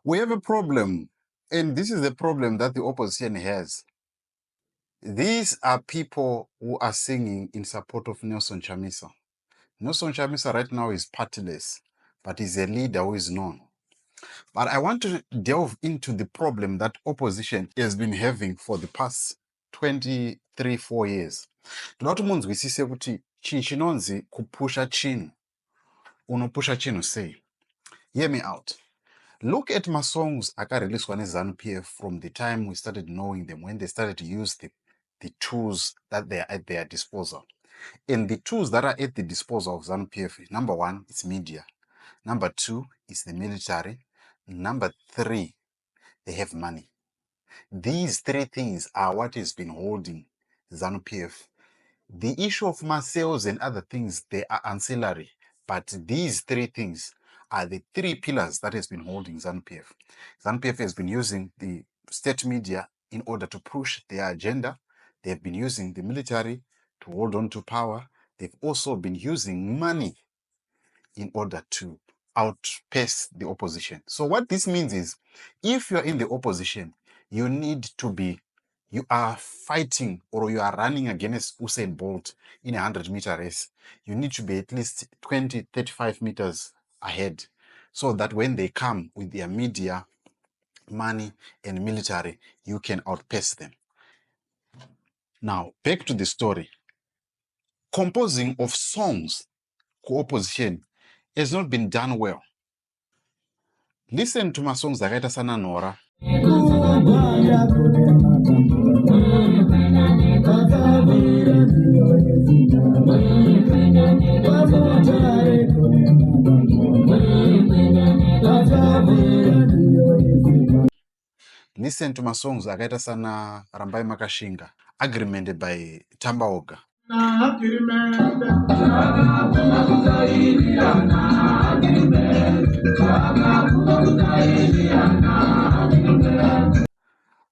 We have a problem, and this is the problem that the opposition has. These are people who are singing in support of Nelson Chamisa. Nelson Chamisa right now is partyless, but he's a leader who is known. But I want to delve into the problem that opposition has been having for the past 23-4 years. Ndinoti munzwisise kuti chinhu chinonzi kupusha chinhu. Unopusha chinhu sei? Hear me out. Look at my songs akareleaswa neZANU-PF from the time we started knowing them, when they started to use the tools that they are at their disposal. And the tools that are at the disposal of ZANU-PF, number one, it's media. Number two, it's the military. Number three, they have money. These three things are what has been holding ZANU-PF. The issue of sales and other things, they are ancillary. But these three things are the three pillars that has been holding ZANU-PF. ZANU-PF has been using the state media in order to push their agenda. They have been using the military to hold on to power. They've also been using money in order to outpace the opposition. So what this means is, if you're in the opposition, you need to be, you are fighting or you are running against Usain Bolt in a 100-meter race. You need to be at least 20, 35 meters ahead, so that when they come with their media, money, and military, you can outpace them. Now, back to the story. Composing of songs co-opposition has not been done well. Listen to my songs zakaita sana Nora. Listen to my songs akaita sana Rambai Makashinga, Agreement by Tambaoga.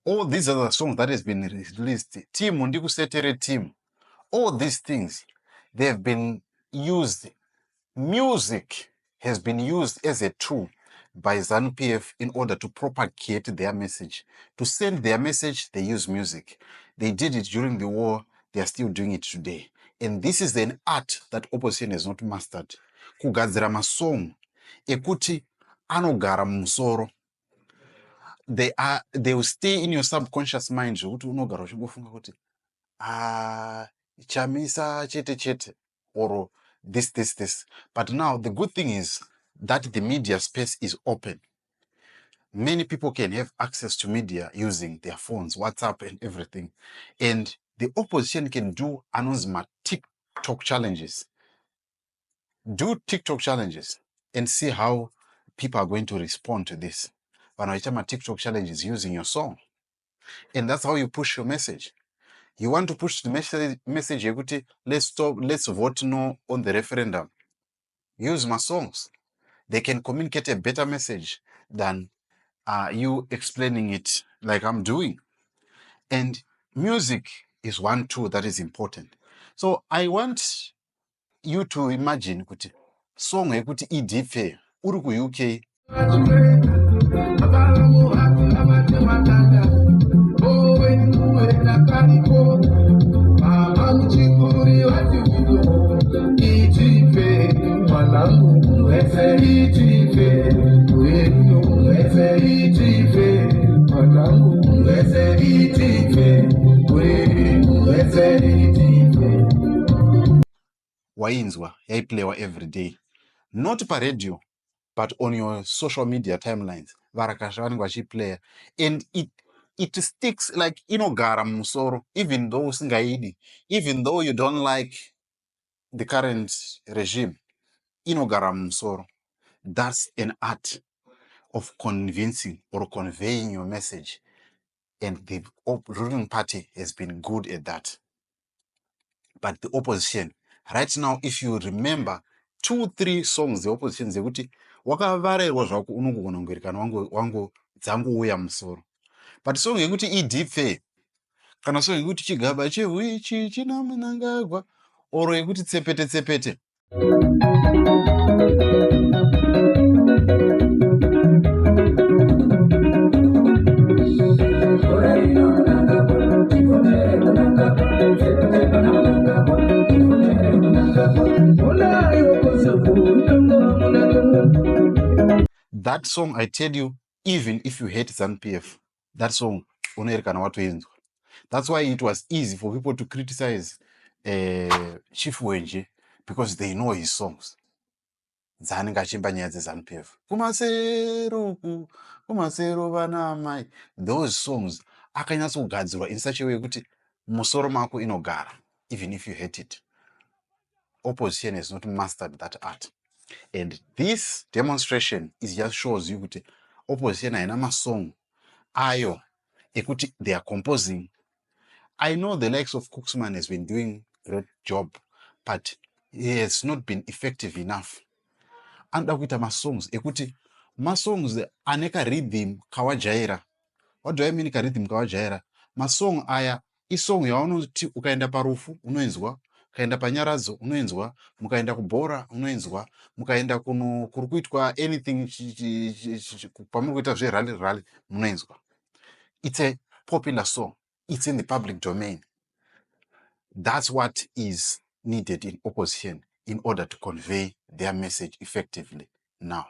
All these are the songs that has been released. Team Undiku Team. All these things, they have been used. Music has been used as a tool by ZANU-PF in order to propagate their message. To send their message, they use music. They did it during the war. They are still doing it today. And this is an art that opposition has not mastered. Kugadzira masong ekuti anogara musoro. They will stay in your subconscious mind. Unogara uchingofunga kuti Chamisa chete or this. But now the good thing is that the media space is open. Many people can have access to media using their phones, WhatsApp and everything. And the opposition can do announcement TikTok challenges. Do TikTok challenges and see how people are going to respond to this. When TikTok challenges using your song. And that's how you push your message. You want to push the message, let's vote no on the referendum. Use my songs. They can communicate a better message than you explaining it like I'm doing. And music is one tool that is important. So I want you to imagine kuti song ekuti idife uri ku UK. Wainzwa yaiplayiwa every day, not per radio but on your social media timelines. Varakasha vanenge vachiplaya, and it sticks like inogara musoro, even though usingaidi, even though you don't like the current regime, inogara musoro. That's an art of convincing or conveying your message, and the ruling party has been good at that. But the opposition right now, if you remember 2-3 songs the opposition zekuti wakavarerwa zvako unongogona kungoerekana wangu dzangouya musoro, but song yekuti idipfe kana song yekuti chigaba chehuichi china munangagwa oro yekuti tsepete that song, I tell you, even if you hate ZANU-PF, that song unoerekana watoinzwa. That's why it was easy for people to criticize Chief Wenje, because they know his songs. Dzaanenge achimba nyaya dzeZANU-PF, kumasero kumasero vana mai, those songs akanyatsogadzirwa in such a way kuti musoro mako inogara, even if you hate it. Opposition has not mastered that art, and this demonstration is just shows you kuti opposition haina masong ayo ekuti they are composing. I know the likes of Cooksman has been doing a great job, but he has not been effective enough. Anoda kuita masongs ekuti masongs aneka rhythm kawajaira. What do I mean ka rhythm kawajaira? Masong aya isong yaunoti ukaenda parufu unoinzwa, ukaenda panyaradzo unoinzwa, mukaenda kubhora unoinzwa, mukaenda kuri kuitwa anything pamuri kuita zverally munoinzwa. It's a popular song. It's in the public domain. That's what is needed in opposition in order to convey their message effectively now.